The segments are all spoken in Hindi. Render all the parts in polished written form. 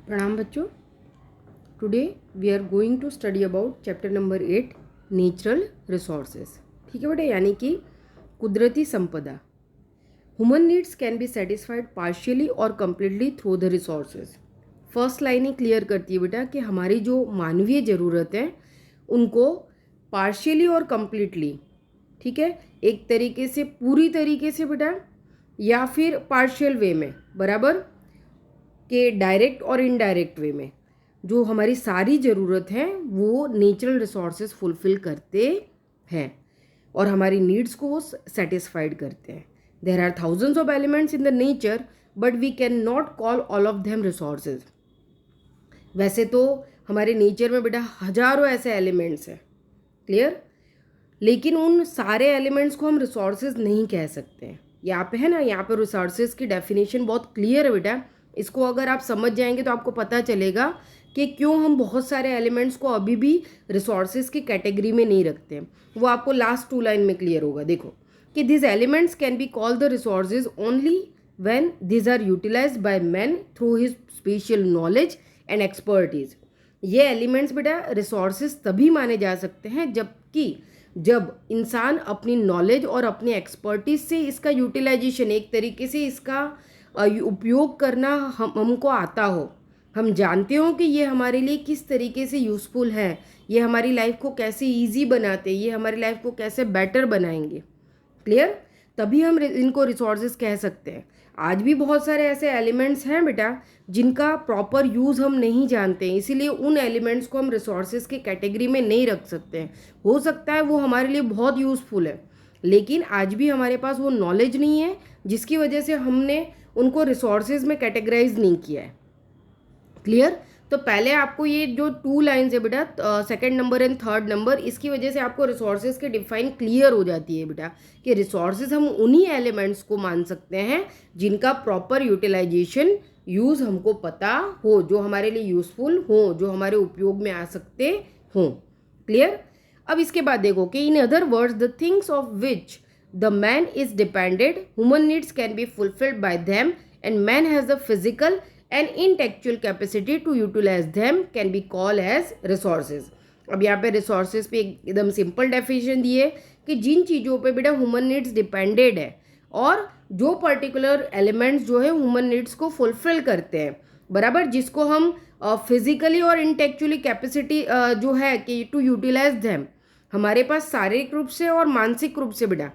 प्रणाम बच्चों। Today we are going to study about chapter number 8 natural resources. ठीक है बेटा, यानी कि कुदरती संपदा। Human needs can be satisfied partially और completely through the resources. First line ही क्लियर करती है बेटा कि हमारी जो मानवीय ज़रूरत है उनको पार्शियली और कम्प्लीटली, ठीक है, एक तरीके से, पूरी तरीके से बेटा, या फिर पार्शियल वे में, बराबर, के डायरेक्ट और इनडायरेक्ट वे में जो हमारी सारी ज़रूरत है वो नेचुरल रिसोर्सेज फुलफिल करते हैं और हमारी नीड्स को वो सेटिस्फाइड करते हैं। There are thousands of elements in the nature but we can not call all of them resources. वैसे तो हमारे नेचर में बेटा हजारों ऐसे एलिमेंट्स हैं, क्लियर, लेकिन उन सारे एलिमेंट्स को हम रिसोर्सेज नहीं कह सकते हैं। यहाँ पे है ना, यहाँ पे रिसोर्सेज की डेफिनेशन बहुत क्लियर है बेटा। इसको अगर आप समझ जाएंगे तो आपको पता चलेगा कि क्यों हम बहुत सारे एलिमेंट्स को अभी भी रिसोर्सेज की कैटेगरी में नहीं रखते हैं। वो आपको लास्ट 2 लाइन में क्लियर होगा। देखो कि this elements can be called the resources only when this are utilised by man through his special knowledge and expertise. ये एलिमेंट्स बेटा रिसोर्सेज तभी माने जा सकते हैं जब इंसान अपनी नॉलेज और अपनी एक्सपर्टीज से इसका यूटिलाइजेशन, एक तरीके से इसका उपयोग करना हमको आता हो, हम जानते हो कि ये हमारे लिए किस तरीके से यूज़फुल है, ये हमारी लाइफ को कैसे इजी बनाते, ये हमारी लाइफ को कैसे बेटर बनाएंगे, क्लियर, तभी हम इनको रिसोर्सेज कह सकते हैं। आज भी बहुत सारे ऐसे एलिमेंट्स हैं बेटा जिनका प्रॉपर यूज़ हम नहीं जानते हैं, इसीलिए उन एलिमेंट्स को हम रिसोर्सेज की कैटेगरी में नहीं रख सकते हैं। हो सकता है वो हमारे लिए बहुत यूज़फुल है, लेकिन आज भी हमारे पास वो नॉलेज नहीं है जिसकी वजह से हमने उनको रिसोर्सेज में कैटेगराइज नहीं किया है, क्लियर। तो पहले आपको ये जो 2 लाइन्स है बेटा, second number and third number, इसकी वजह से आपको रिसोर्सेज की डिफाइन क्लियर हो जाती है बेटा कि रिसोर्सेज हम उन्हीं एलिमेंट्स को मान सकते हैं जिनका प्रॉपर यूटिलाइजेशन, यूज़ हमको पता हो, जो हमारे लिए यूज़फुल हो, जो हमारे उपयोग में आ सकते हों, क्लियर। अब इसके बाद देखो कि in other words the things of which the man is depended, human needs can be fulfilled by them and man has the physical and intellectual capacity to utilize them can be called as resources। अब यहाँ पे resources पे एकदम सिंपल डेफिनेशन दी है कि जिन चीज़ों पे बेटा ह्यूमन नीड्स डिपेंडेड है और जो पर्टिकुलर एलिमेंट्स जो है ह्यूमन नीड्स को फुलफिल करते हैं, बराबर, जिसको हम फिजिकली और इंटेलेक्चुअली कैपेसिटी जो है कि टू यूटिलाइज देम, हमारे पास शारीरिक रूप से और मानसिक रूप से बेटा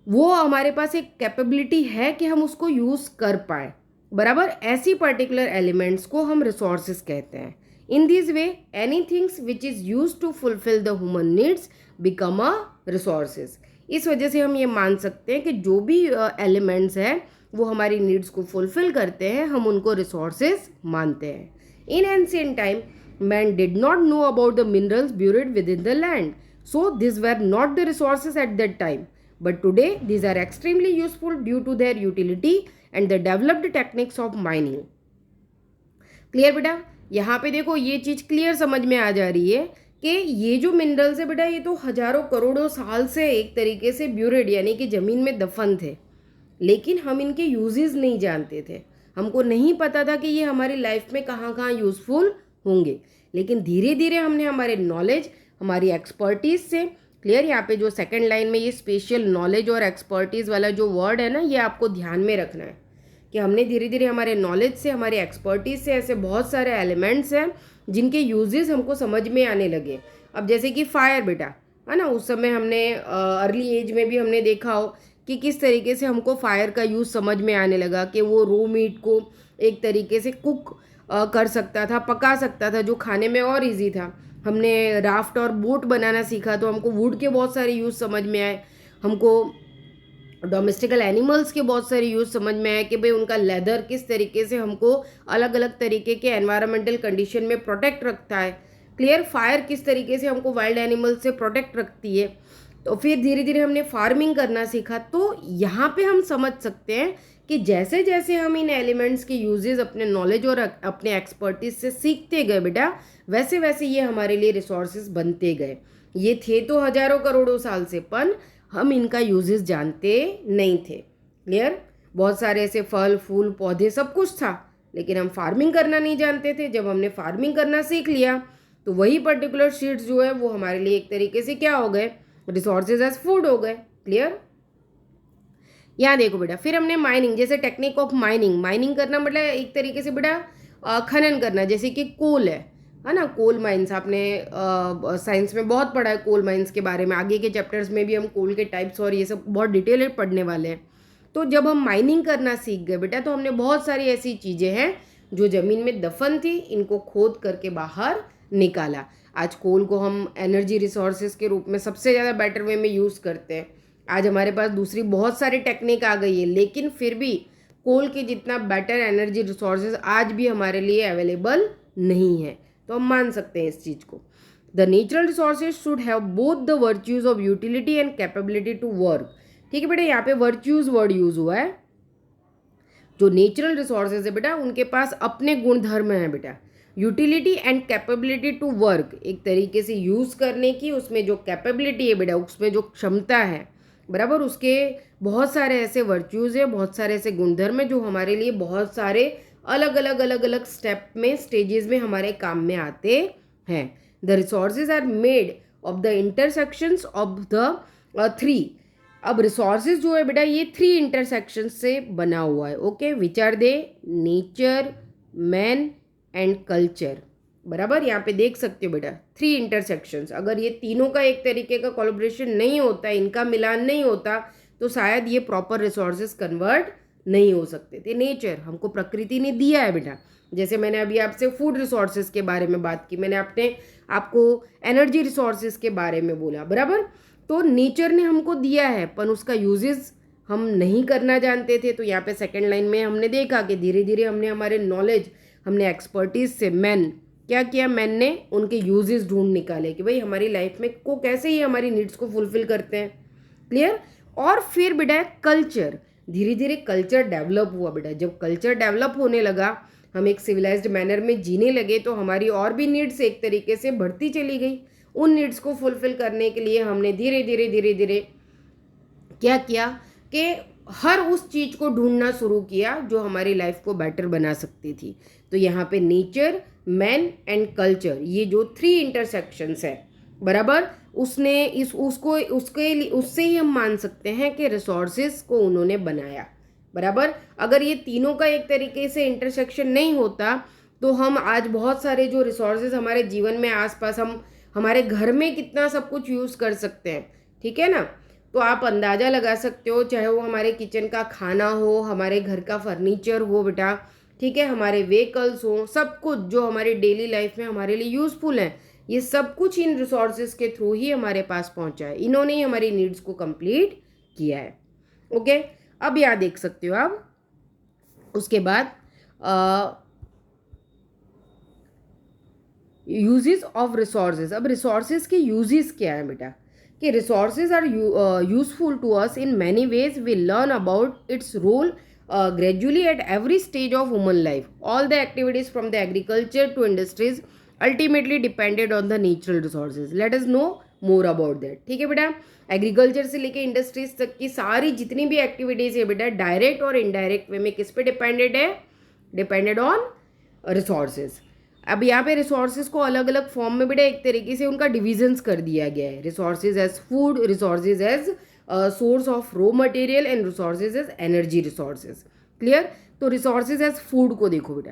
वो हमारे पास एक कैपेबिलिटी है कि हम उसको यूज़ कर पाए, बराबर, ऐसी पर्टिकुलर एलिमेंट्स को हम रिसोर्सेज कहते हैं। In this way any things which is use to fulfil the human needs become a resources. इस वजह से हम ये मान सकते हैं कि जो भी एलिमेंट्स हैं वो हमारी नीड्स को फुलफिल करते हैं, हम उनको रिसोर्सेज मानते हैं। इन ancient time man did not know about the minerals buried with in the land, so this were not the resources at that time, but today these are extremely useful due to their utility and the developed techniques of mining। Clear बेटा, यहाँ पे देखो ये चीज़ क्लियर समझ में आ जा रही है कि ये जो मिनरल्स है बेटा ये तो हजारों करोड़ों साल से एक तरीके से ब्यूरिड यानी कि ज़मीन में दफन थे, लेकिन हम इनके यूजेस नहीं जानते थे, हमको नहीं पता था कि ये हमारी लाइफ में कहाँ कहाँ यूज़फुल होंगे। लेकिन धीरे धीरे हमने हमारे नॉलेज, हमारी एक्सपर्टीज से, क्लियर, यहाँ पे जो सेकंड लाइन में ये स्पेशल नॉलेज और एक्सपर्टीज़ वाला जो वर्ड है ना, ये आपको ध्यान में रखना है कि हमने धीरे धीरे हमारे नॉलेज से, हमारी एक्सपर्टीज़ से ऐसे बहुत सारे एलिमेंट्स हैं जिनके यूजेस हमको समझ में आने लगे। अब जैसे कि फायर बेटा, है ना, उस समय हमने अर्ली एज में भी हमने देखा हो कि किस तरीके से हमको फायर का यूज़ समझ में आने लगा कि वो रो मीट को एक तरीके से कुक कर सकता था, पका सकता था, जो खाने में और ईजी था। हमने राफ्ट और बोट बनाना सीखा तो हमको वुड के बहुत सारे यूज़ समझ में आए, हमको डोमेस्टिकल एनिमल्स के बहुत सारे यूज़ समझ में आए कि भाई उनका लेदर किस तरीके से हमको अलग अलग तरीके के एनवायरमेंटल कंडीशन में प्रोटेक्ट रखता है, क्लियर, फायर किस तरीके से हमको वाइल्ड एनिमल्स से प्रोटेक्ट रखती है। तो फिर धीरे धीरे हमने फार्मिंग करना सीखा। तो यहाँ पे हम समझ सकते हैं कि जैसे जैसे हम इन एलिमेंट्स के यूजेस अपने नॉलेज और अपने एक्सपर्टीज से सीखते गए बेटा, वैसे वैसे ये हमारे लिए रिसोर्सेज बनते गए। ये थे तो हजारों करोड़ों साल से, पर हम इनका यूजेस जानते नहीं थे, क्लियर। बहुत सारे ऐसे फल फूल पौधे सब कुछ था, लेकिन हम फार्मिंग करना नहीं जानते थे। जब हमने फार्मिंग करना सीख लिया तो वही पर्टिकुलर सीड्स जो है वो हमारे लिए एक तरीके से क्या हो गए, रिसोर्सेज एज फूड हो गए। क्लियर? यहाँ देखो बेटा, फिर हमने माइनिंग, जैसे टेक्निक ऑफ माइनिंग, माइनिंग करना मतलब एक तरीके से बेटा खनन करना, जैसे कि कोल है ना, कोल माइंस आपने साइंस में बहुत पढ़ा है कोल माइंस के बारे में। आगे के चैप्टर्स में भी हम कोल के टाइप्स और ये सब बहुत डिटेल पढ़ने वाले हैं। तो जब हम माइनिंग करना सीख गए बेटा, तो हमने बहुत सारी ऐसी चीज़ें हैं जो ज़मीन में दफन थी, इनको खोद करके बाहर निकाला। आज कोल को हम एनर्जी रिसोर्सेज के रूप में सबसे ज़्यादा बेटर वे में यूज़ करते हैं। आज हमारे पास दूसरी बहुत सारी टेक्निक आ गई है, लेकिन फिर भी कोल के जितना बेटर एनर्जी रिसोर्सेज आज भी हमारे लिए अवेलेबल नहीं है। तो हम मान सकते हैं इस चीज़ को। The natural resources should have both the virtues of utility and capability to work. ठीक है बेटा, यहाँ पे वर्च्यूज वर्ड यूज हुआ है। जो नेचुरल रिसोर्सेज है बेटा, उनके पास अपने गुण धर्म है बेटा। Utility and capability to work, एक तरीके से यूज करने की, उसमें जो कैपेबिलिटी है बेटा, उसमें जो क्षमता है बराबर, उसके बहुत सारे ऐसे वर्च्यूज है, बहुत सारे ऐसे गुणधर्म है जो हमारे लिए बहुत सारे अलग अलग स्टेप में, स्टेजेस में हमारे काम में आते हैं। The resources are made of the intersections of the three. अब रिसोर्सेज जो है बेटा, ये 3 इंटरसेक्शन से बना हुआ है। Okay, which are they? Nature, man and culture. बराबर, यहाँ पे देख सकते हो बेटा 3 इंटरसेक्शंस। अगर ये तीनों का एक तरीके का कोलैबोरेशन नहीं होता, इनका मिलान नहीं होता, तो शायद ये प्रॉपर रिसोर्सेज कन्वर्ट नहीं हो सकते थे। नेचर हमको प्रकृति ने दिया है बेटा, जैसे मैंने अभी आपसे फूड रिसोर्सेज के बारे में बात की, मैंने आपको एनर्जी रिसोर्सेज के बारे में बोला बराबर। तो नेचर ने हमको दिया है, पर उसका यूजेस हम नहीं करना जानते थे। तो यहाँ पे सेकेंड लाइन में हमने देखा कि धीरे धीरे हमने हमारे नॉलेज, हमने एक्सपर्टीज से, मैन क्या किया, मैन ने उनके यूजेस ढूंढ निकाले कि भाई हमारी लाइफ में को कैसे ही हमारी नीड्स को फुलफिल करते हैं। क्लियर? और फिर बेटा कल्चर, धीरे धीरे कल्चर डेवलप हुआ बेटा। जब कल्चर डेवलप होने लगा, हम एक सिविलाइज्ड मैनर में जीने लगे, तो हमारी और भी नीड्स एक तरीके से बढ़ती चली गई। उन नीड्स को फुलफिल करने के लिए हमने धीरे धीरे क्या किया कि हर उस चीज़ को ढूंढना शुरू किया जो हमारी लाइफ को बेटर बना सकती थी। तो यहाँ पे नेचर, मैन एंड कल्चर, ये जो 3 इंटरसेक्शंस है बराबर, उसने उससे ही हम मान सकते हैं कि रिसोर्सेज को उन्होंने बनाया बराबर। अगर ये तीनों का एक तरीके से इंटरसेक्शन नहीं होता, तो हम आज बहुत सारे जो रिसोर्सेज हमारे जीवन में आसपास, हम हमारे घर में कितना सब कुछ यूज़ कर सकते हैं। ठीक है ना? तो आप अंदाज़ा लगा सकते हो, चाहे वो हमारे किचन का खाना हो, हमारे घर का फर्नीचर हो बेटा, ठीक है, हमारे व्हीकल्स हो, सब कुछ जो हमारी डेली लाइफ में हमारे लिए यूज़फुल है, ये सब कुछ इन रिसोर्सेज के थ्रू ही हमारे पास पहुंचा है। इन्होंने ही हमारी नीड्स को कंप्लीट किया है। ओके, अब यहाँ देख सकते हो आप, उसके बाद यूजेस ऑफ रिसोर्सेज। अब रिसोर्सेज के यूजेस क्या है बेटा, कि resources are useful to us in many ways. We learn about its role gradually at every stage of human life. All the activities from the agriculture to industries ultimately depended on the natural resources. Let us know more about that. ठीक है बेटा, एग्रीकल्चर से लेके इंडस्ट्रीज तक की सारी जितनी भी एक्टिविटीज़ है बेटा, डायरेक्ट और इनडायरेक्ट वे में किस पे डिपेंडेड है? Depended on resources. अब यहाँ पे रिसोर्सेज को अलग अलग फॉर्म में बेटा एक तरीके से उनका डिविजन्स कर दिया गया है। Resources as food, resources as source of raw material and resources as energy resources. Clear? तो रिसोर्सेज एज फूड को देखो बेटा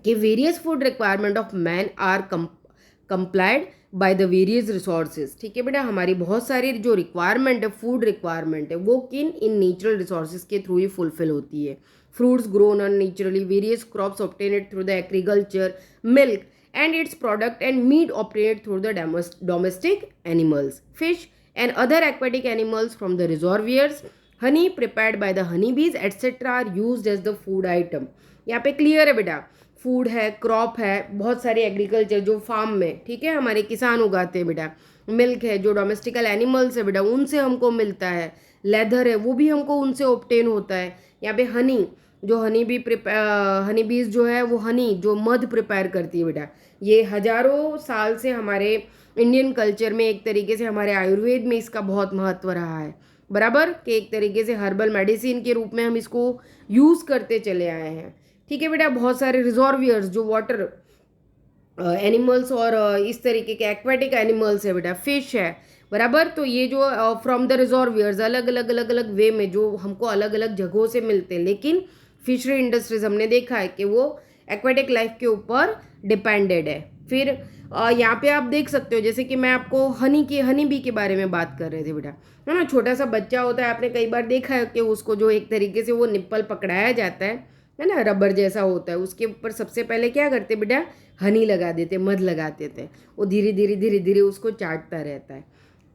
कि various food requirement of man are complied by the various resources. ठीक है बेटा, हमारी बहुत सारी जो रिक्वायरमेंट है, फूड रिक्वायरमेंट है, वो इन नेचुरल रिसोर्सेज के थ्रू ही फुलफिल होती है। Fruits grown unnaturally, various crops obtained through the agriculture, milk and its product and meat obtained through the domestic animals, fish and other aquatic animals from the reservoirs, honey prepared by the honeybees etc. are used as the food item. यहाँ पे क्लियर है बेटा, फूड है, क्रॉप है, बहुत सारे एग्रीकल्चर जो फार्म में, ठीक है, हमारे किसान उगाते हैं बेटा। मिल्क है, जो डोमेस्टिकल एनिमल्स है बेटा, उनसे हमको मिलता है। लेदर है, वो भी हमको उनसे ऑब्टेन होता है। यहाँ पे हनी, जो हनी बीज जो है, वो हनी जो मध प्रिपेयर करती है बेटा, ये हजारों साल से हमारे इंडियन कल्चर में, एक तरीके से हमारे आयुर्वेद में इसका बहुत महत्व रहा है बराबर, कि एक तरीके से हर्बल मेडिसिन के रूप में हम इसको यूज़ करते चले आए हैं। ठीक है बेटा, बहुत सारे रिजॉर्वियर्स जो वाटर एनिमल्स और इस तरीके के एक्वेटिक एनिमल्स है बेटा, फिश है, बराबर। तो ये जो फ्रॉम द रिजॉर्वियर्स अलग अलग अलग अलग वे में जो हमको अलग अलग जगहों से मिलते हैं, लेकिन फिशरी इंडस्ट्रीज हमने देखा है कि वो एक्वेटिक लाइफ के ऊपर डिपेंडेड है। फिर यहाँ पे आप देख सकते हो, जैसे कि मैं आपको हनी बी के बारे में बात कर रहे थे बेटा, है ना। छोटा सा बच्चा होता है, आपने कई बार देखा है कि उसको जो एक तरीके से वो निप्पल पकड़ाया जाता है ना, रबर जैसा होता है, उसके ऊपर सबसे पहले क्या करते बेटा, हनी लगा देते, मध लगाते थे। वो धीरे धीरे धीरे धीरे उसको चाटता रहता है।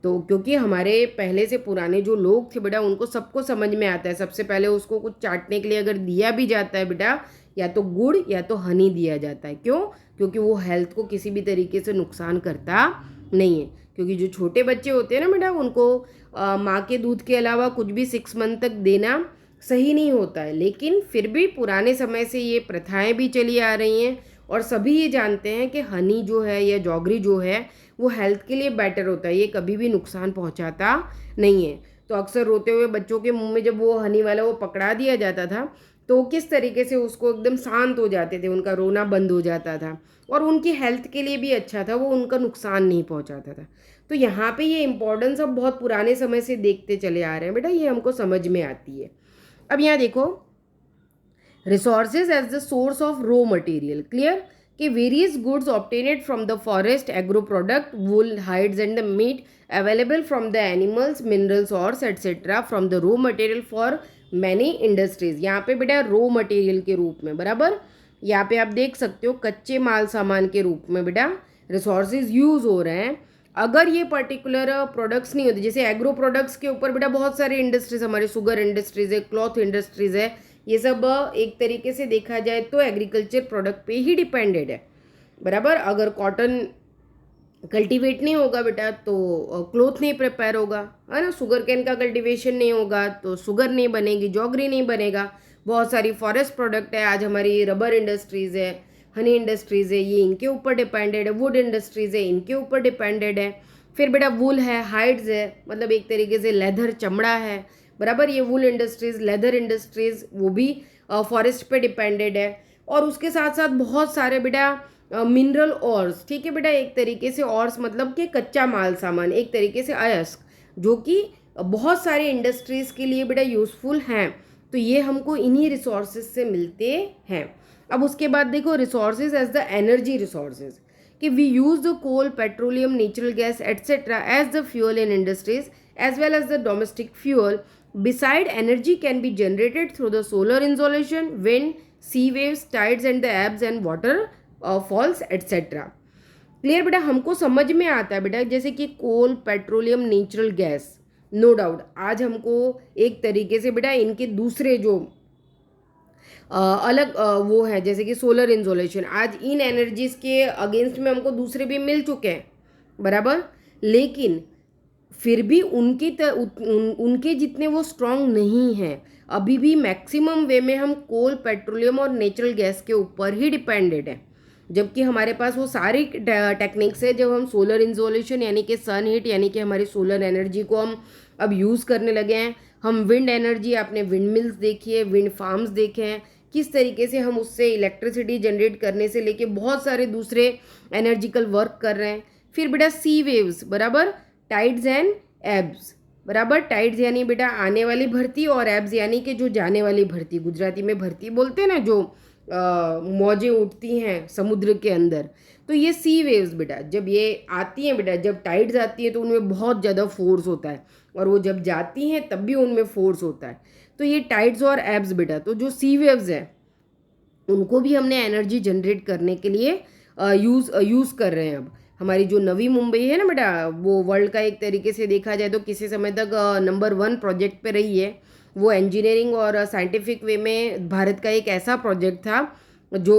तो क्योंकि हमारे पहले से पुराने जो लोग थे बेटा, उनको सबको समझ में आता है, सबसे पहले उसको कुछ चाटने के लिए अगर दिया भी जाता है बेटा, या तो गुड़ या तो हनी दिया जाता है। क्यों? क्योंकि वो हेल्थ को किसी भी तरीके से नुकसान करता नहीं है। क्योंकि जो छोटे बच्चे होते हैं ना बेटा, उनको माँ के दूध के अलावा कुछ भी 6 मंथ तक देना सही नहीं होता है। लेकिन फिर भी पुराने समय से ये प्रथाएं भी चली आ रही हैं, और सभी ये जानते हैं कि हनी जो है या जॉगरी जो है वो हेल्थ के लिए बेटर होता है, ये कभी भी नुकसान पहुंचाता नहीं है। तो अक्सर रोते हुए बच्चों के मुंह में जब वो हनी वाला वो पकड़ा दिया जाता था, तो किस तरीके से उसको एकदम शांत हो जाते थे, उनका रोना बंद हो जाता था, और उनकी हेल्थ के लिए भी अच्छा था, वो उनका नुकसान नहीं पहुंचाता था। तो यहाँ पे ये इंपॉर्टेंस अब बहुत पुराने समय से देखते चले आ रहे हैं बेटा, ये हमको समझ में आती है। अब यहाँ देखो, resources as the source of raw material, clear, कि various goods obtained from the forest, agro product, wool, hides and the meat available from the animals, minerals, ores etcetera from the raw material for many industries. यहाँ पे बेटा रॉ मटेरियल के रूप में, बराबर, यहाँ पे आप देख सकते हो कच्चे माल सामान के रूप में बेटा रिसोर्सेज यूज हो रहे हैं। अगर ये पर्टिकुलर प्रोडक्ट्स नहीं होते, जैसे एग्रो प्रोडक्ट्स के ऊपर बेटा बहुत सारे इंडस्ट्रीज, हमारे शुगर इंडस्ट्रीज है, क्लॉथ इंडस्ट्रीज है, ये सब एक तरीके से देखा जाए तो एग्रीकल्चर प्रोडक्ट पे ही डिपेंडेड है, बराबर। अगर कॉटन कल्टीवेट नहीं होगा बेटा तो क्लॉथ नहीं प्रिपेयर होगा, है ना। शुगर कैन का कल्टीवेशन नहीं होगा तो शुगर नहीं बनेगी, जॉगरी नहीं बनेगा। बहुत सारी फॉरेस्ट प्रोडक्ट है, आज हमारी रबर इंडस्ट्रीज है, हनी इंडस्ट्रीज है, ये इनके ऊपर डिपेंडेड है। वुड इंडस्ट्रीज है, इनके ऊपर डिपेंडेड है। फिर बेटा वुल है, हाइड्स है, मतलब एक तरीके से लेदर, चमड़ा है, बराबर। ये वुल इंडस्ट्रीज, लेदर इंडस्ट्रीज, वो भी फॉरेस्ट पे डिपेंडेड है। और उसके साथ साथ बहुत सारे बेटा मिनरल ऑर्स, ठीक है बेटा, एक तरीके से ऑर्स मतलब कि कच्चा माल सामान, एक तरीके से अयस्क, जो कि बहुत सारे इंडस्ट्रीज के लिए बेटा यूजफुल हैं। तो ये हमको इन्हीं रिसोर्सेज से मिलते हैं। अब उसके बाद देखो, resources as the energy resources, कि we use the coal, petroleum, natural gas etcetera as the fuel in industries as well as the domestic fuel. Beside, energy can be generated through the solar insolation, wind, sea waves, tides and the ebbs and water falls etc. Clear बेटा, हमको समझ में आता है बेटा, जैसे कि coal, petroleum, natural gas, no doubt आज हमको एक तरीके से बेटा इनके दूसरे जो अलग वो है, जैसे कि सोलर इंसोलेशन, आज इन एनर्जीज के अगेंस्ट में हमको दूसरे भी मिल चुके हैं, बराबर। लेकिन फिर भी उनके जितने वो स्ट्रांग नहीं हैं। अभी भी मैक्सिमम वे में हम कोल, पेट्रोलियम और नेचुरल गैस के ऊपर ही डिपेंडेड है, जबकि हमारे पास वो सारी टेक्निक्स है। जब हम सोलर इंसोलेशन यानी कि सन हीट यानी कि हमारी सोलर एनर्जी को हम अब यूज़ करने लगे हैं, हम विंड एनर्जी, आपने विंड मिल्स देखी है, विंड फार्म्स देखे हैं, किस तरीके से हम उससे इलेक्ट्रिसिटी जनरेट करने से लेके बहुत सारे दूसरे एनर्जिकल वर्क कर रहे हैं। फिर बेटा सी वेव्स, बराबर, टाइड्स एंड एब्स, बराबर। टाइड्स यानी बेटा आने वाली भरती, और एब्स यानी कि जो जाने वाली भरती, गुजराती में भरती बोलते हैं ना, जो मौजें उठती हैं समुद्र के अंदर। तो ये सी वेव्स बेटा जब ये आती हैं बेटा, जब टाइड्स आती हैं तो उनमें बहुत ज़्यादा फोर्स होता है, और वो जब जाती हैं तब भी उनमें फोर्स होता है। तो ये टाइड्स और एब्स बेटा, तो जो सी वेव्स हैं उनको भी हमने एनर्जी जनरेट करने के लिए यूज़ कर रहे हैं। अब हमारी जो नवी मुंबई है ना बेटा, वो वर्ल्ड का एक तरीके से देखा जाए तो किसी समय तक नंबर 1 प्रोजेक्ट पे रही है। वो इंजीनियरिंग और साइंटिफिक वे में भारत का एक ऐसा प्रोजेक्ट था जो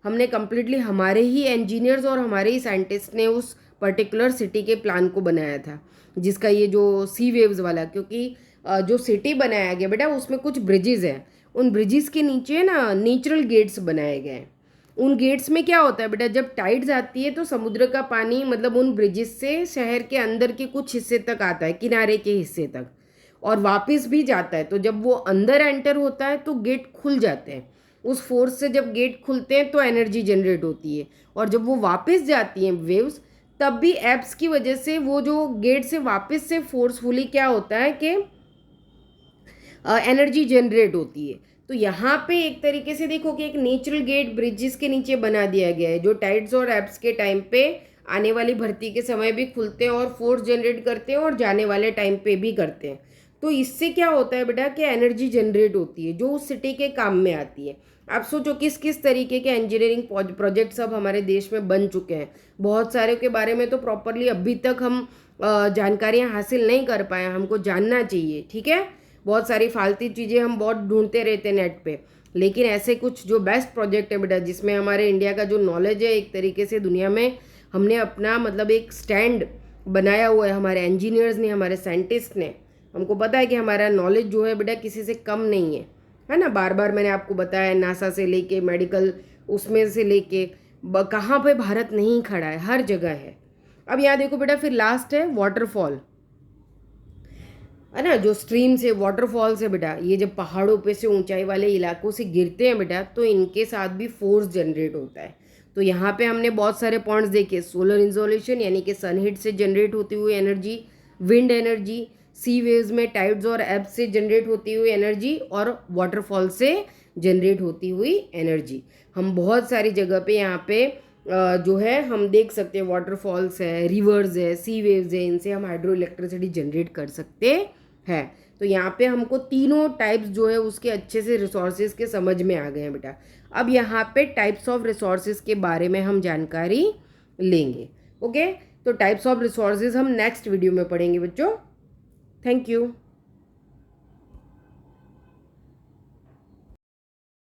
हमने कम्प्लीटली हमारे ही इंजीनियर्स और हमारे ही साइंटिस्ट ने उस पर्टिकुलर सिटी के प्लान को बनाया था, जिसका ये जो सी वेव्स वाला, क्योंकि जो सिटी बनाया गया बेटा उसमें कुछ ब्रिजेज़ हैं, उन ब्रिजेस के नीचे ना नेचुरल गेट्स बनाए गए हैं। उन गेट्स में क्या होता है बेटा, जब टाइड्स आती है तो समुद्र का पानी मतलब उन ब्रिजेस से शहर के अंदर के कुछ हिस्से तक आता है, किनारे के हिस्से तक, और वापस भी जाता है। तो जब वो अंदर एंटर होता है तो गेट खुल जाते हैं, उस फोर्स से जब गेट खुलते हैं तो एनर्जी जनरेट होती है, और जब वो वापस जाती हैं वेव्स तब भी एब्स की वजह से वो जो गेट से वापस से फोर्सफुली क्या होता है कि एनर्जी जनरेट होती है। तो यहाँ पे एक तरीके से देखो कि एक नेचुरल गेट ब्रिजेस के नीचे बना दिया गया है जो टाइड्स और एब्स के टाइम पे आने वाली भर्ती के समय भी खुलते हैं और फोर्स जनरेट करते हैं और जाने वाले टाइम पे भी करते हैं। तो इससे क्या होता है बेटा कि एनर्जी जनरेट होती है जो उस सिटी के काम में आती है। आप सोचो किस किस तरीके के इंजीनियरिंग प्रोजेक्ट्स अब हमारे देश में बन चुके हैं। बहुत सारे के बारे में तो प्रॉपरली अभी तक हम जानकारियाँ हासिल नहीं कर पाए, हमको जानना चाहिए, ठीक है। बहुत सारी फालतू चीज़ें हम बहुत ढूंढते रहते हैं नेट पे, लेकिन ऐसे कुछ जो बेस्ट प्रोजेक्ट है बेटा जिसमें हमारे इंडिया का जो नॉलेज है एक तरीके से दुनिया में हमने अपना मतलब एक स्टैंड बनाया हुआ है, हमारे इंजीनियर्स ने, हमारे साइंटिस्ट ने। हमको पता है कि हमारा नॉलेज जो है बेटा किसी से कम नहीं है ना। बार बार मैंने आपको बताया, नासा से लेके मेडिकल उसमें से लेके कहाँ पे भारत नहीं खड़ा है, हर जगह है। अब यहाँ देखो बेटा, फिर लास्ट है वाटरफॉल, है ना, जो स्ट्रीम से वाटरफॉल से बेटा, ये जब पहाड़ों पे से ऊंचाई वाले इलाकों से गिरते हैं बेटा तो इनके साथ भी फोर्स जनरेट होता है। तो यहाँ पे हमने बहुत सारे पॉइंट्स देखे, सोलर इंसोलेशन यानी कि सनहीट से जनरेट होती हुई एनर्जी, विंड एनर्जी, सी वेव्स में टाइड्स और एब्स से जनरेट होती हुई एनर्जी, और वाटरफॉल से जनरेट होती हुई एनर्जी। हम बहुत सारी जगह पे यहाँ पे जो है हम देख सकते हैं, वाटरफॉल्स है, रिवर्स है, सी वेव्स है, इनसे हम हाइड्रो इलेक्ट्रिसिटी जनरेट कर सकते है। तो यहाँ पे हमको तीनों टाइप्स जो है उसके अच्छे से रिसोर्सेज के समझ में आ गए हैं बेटा। अब यहाँ पे टाइप्स ऑफ रिसोर्सेज के बारे में हम जानकारी लेंगे। ओके, तो टाइप्स ऑफ रिसोर्सेज हम नेक्स्ट वीडियो में पढ़ेंगे बच्चों। Thank you.